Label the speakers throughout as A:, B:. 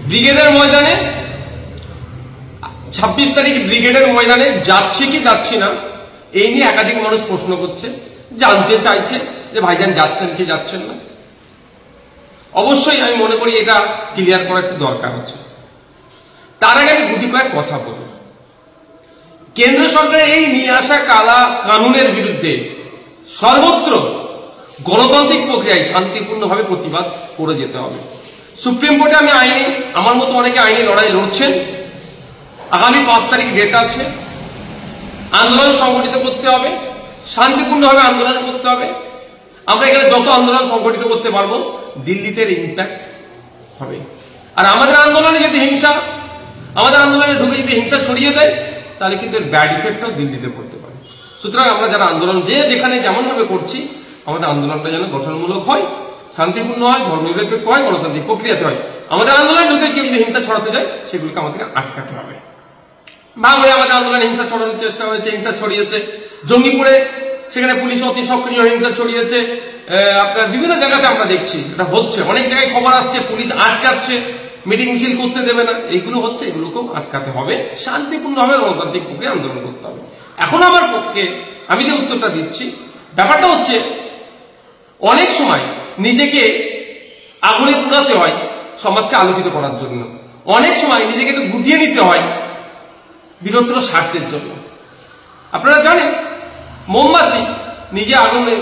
A: ব্রিগেডের ময়দানে 26 তারিখ ব্রিগেডের ময়দানে যাচ্ছি কি যাচ্ছি না এই নিয়ে একাধিক মানুষ প্রশ্ন করছে, জানতে চাইছে যে ভাইজান যাচ্ছেন কি যাচ্ছেন না। অবশ্যই আমি মনে করি এটা ক্লিয়ার করা একটু দরকার আছে। তার আগে আমি গুটি কয়েক কথা বলব। কেন্দ্র সরকারের এই নিয়ে আসা কালা কানুনের বিরুদ্ধে সর্বত্র গণতান্ত্রিক প্রক্রিয়ায় শান্তিপূর্ণভাবে প্রতিবাদ করে যেতে হবে। সুপ্রিম কোর্টে আমি আইনি, আমার মতো অনেকে আইনি লড়াই লড়ছেন। আগামী 5 তারিখ ডেট আছে। আন্দোলন সংগঠিত করতে হবে, শান্তিপূর্ণভাবে আন্দোলন করতে হবে। আমরা এখানে যত আন্দোলন সংগঠিত করতে পারবো দিল্লিতে ইম্প্যাক্ট হবে। আর আমাদের আন্দোলনে যদি আমাদের আন্দোলনে ঢুকে যদি হিংসা ছড়িয়ে দেয় তাহলে কিন্তু এর ব্যাড ইফেক্টও দিল্লিতে পড়তে পারে। সুতরাং আমরা যারা আন্দোলন যেখানে যেমন ভাবে করছি আমাদের আন্দোলনটা যেন গঠনমূলক হয়, শান্তিপূর্ণ হয়, ধর্মনিরপেক্ষ হয়, গণতান্ত্রিক প্রক্রিয়াতে হয়। আমাদের আন্দোলনে ঢুকে কেউ যদি হিংসা ছড়াতে যায় সেগুলোকে আমাদেরকে আটকাতে হবে। ভাঙড়ে আমাদের আন্দোলনে হিংসা ছড়ানোর চেষ্টা হয়েছে, হিংসা ছড়িয়েছে। জঙ্গিপুরে সেখানে পুলিশ অতি সক্রিয় হিংসা ছড়িয়েছে। আপনার বিভিন্ন জায়গাতে আমরা দেখছি এটা হচ্ছে, অনেক জায়গায় খবর আসছে পুলিশ আটকাচ্ছে, মিটিং মিছিল করতে দেবে না, এইগুলো হচ্ছে। এগুলোকেও আটকাতে হবে, শান্তিপূর্ণভাবে গণতান্ত্রিক প্রক্রিয়া আন্দোলন করতে হবে। এখন আমার পক্ষে আমি যে উত্তরটা দিচ্ছি, ব্যাপারটা হচ্ছে অনেক সময় নিজেকে আগুনে পুড়াতে হয় সমাজকে আলোকিত করার জন্য, অনেক সময় নিজেকে একটু গুটিয়ে নিতে হয় বৃহত্তর স্বার্থের জন্য। আপনারা জানেন মোমবাতি নিজে আগুনে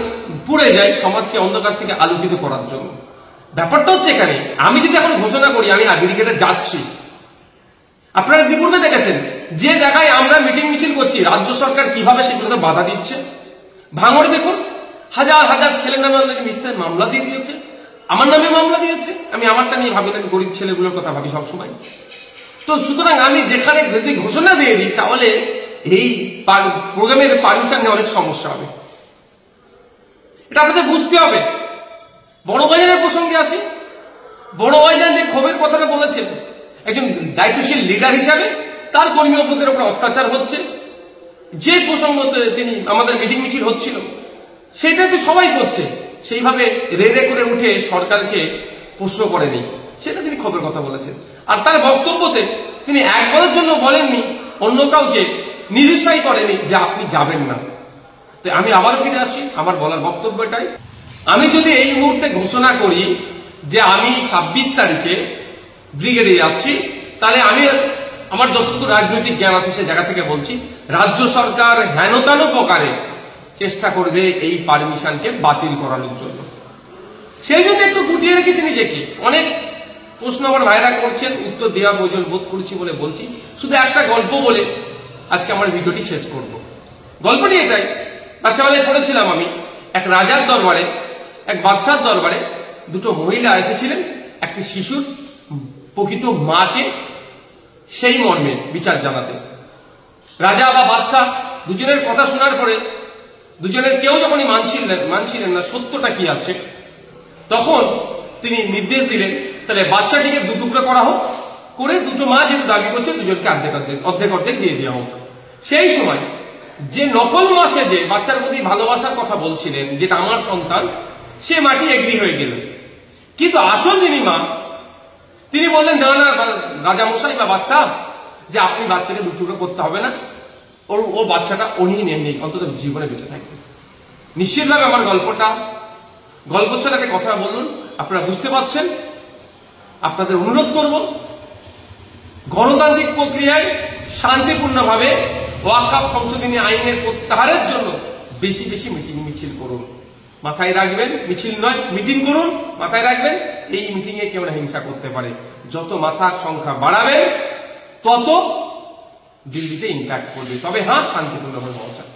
A: পুড়ে যায় সমাজকে অন্ধকার থেকে আলোকিত করার জন্য। ব্যাপারটা হচ্ছে এখানে আমি যদি এখন ঘোষণা করি আমি ব্রিগেডে যাচ্ছি, আপনারা ইতিপূর্বে দেখেছেন যে জায়গায় আমরা মিটিং মিছিল করছি রাজ্য সরকার কিভাবে সেগুলোতে বাধা দিচ্ছে। ভাঙড়ে দেখুন হাজার হাজার ছেলের নামে আমাদেরকে মিথ্যা মামলা দিয়ে দিয়েছে, আমার নামে মামলা দিয়েছে। আমি আমারটা নিয়ে ভাবি না, আমি গরিব ছেলেগুলোর কথা ভাবি সবসময়। তো সুতরাং আমি যেখানে যদি ঘোষণা দিয়ে দিই তাহলে এই প্রোগ্রামের পারমিশন নিয়ে অনেক সমস্যা হবে, এটা আপনাদের বুঝতে হবে। বড় ভাইজানের প্রসঙ্গে আসি। বড় ভাইজান যে ক্ষোভের কথাটা বলেছেন, একজন দায়িত্বশীল লিডার হিসাবে তার কর্মী অপরাধীদের উপর অত্যাচার হচ্ছে, যে প্রসঙ্গতে তিনি আমাদের মিটিং মিছিল হচ্ছিল সেটা তো সবাই করছে, সেইভাবে রেড়ে করে উঠে সরকারকে প্রশ্ন করেনি, সেটা তিনি ক্ষোভের কথা বলেছেন। আর তার বক্তব্যতে তিনি একবারের জন্য বলেননি, অন্য কাউকে নিরুৎসাহী করেনি যে আপনি যাবেন না। তো আমি আবার ফিরে আসি, আমার বলার বক্তব্য এটাই। আমি যদি এই মুহূর্তে ঘোষণা করি যে আমি 26 তারিখে ব্রিগেডে যাচ্ছি, তাহলে আমি আমার যতটুকু রাজনৈতিক জ্ঞান আছে সে জায়গা থেকে বলছি রাজ্য সরকার হেনতানো প্রকারে চেষ্টা করবে এই পারমিশনকে বাতিল করানোর জন্য। সেই জন্য একটু গুটিয়ে রেখেছি নিজেকে। অনেক প্রশ্ন আমার ভাইরা করছেন, উত্তর দেওয়ার প্রয়োজন বোধ করছি বলে বলছি। শুধু একটা গল্প বলে আজকে আমার ভিডিওটি শেষ করব। গল্পটি এটাই, বাচ্চাবেলায় পড়েছিলাম আমি, এক রাজার দরবারে, এক বাদশার দরবারে দুটো মহিলা এসেছিলেন একটি শিশুর প্রকৃত মাকে সেই মর্মে বিচার জানাতে। রাজা বা বাদশাহ দুজনের কথা শোনার পরে দুজনের কেউ যখনই মানছিলেন না সত্যটা কি আছে, তখন তিনি নির্দেশ দিলেন তাহলে বাচ্চাটিকে দুটুকরা করা হোক, করে দুটো মা যেহেতু দাবি করছে দুজনকে অর্ধেক অর্ধেক দিয়ে দেওয়া হোক। সেই সময় যে নকল মা সে যে বাচ্চার প্রতি ভালোবাসার কথা বলছিলেন, যেটা আমার সন্তান, সে মাটি এগ্রি হয়ে গেলেন। কিন্তু আসল যিনি মা তিনি বললেন না না রাজামশাই বা বাদশাহ, যে আপনি বাচ্চাকে দুটুকরো করতে হবে না, ও বাচ্চাটা উনি নেই, অন্তত জীবনে বেঁচে থাকবে। নিশ্চিতভাবে আমার গল্প ছাড়াকে কথা বলুন, আপনারা বুঝতে পারছেন। আপনাদের অনুরোধ করব গণতান্ত্রিক প্রক্রিয়ায় শান্তিপূর্ণভাবে ওয়াকফ সংশোধনী আইনের প্রত্যাহারের জন্য বেশি বেশি মিটিং মিছিল করুন। মাথায় রাখবেন, মিছিল নয় মিটিং করুন। মাথায় রাখবেন এই মিটিং এ কেউ হিংসা করতে পারে। যত মাথার সংখ্যা বাড়াবেন তত দিল্লিতে ইম্প্যাক্ট করবে। তবে হ্যাঁ, শান্তিপূর্ণভাবে পৌঁছাবে।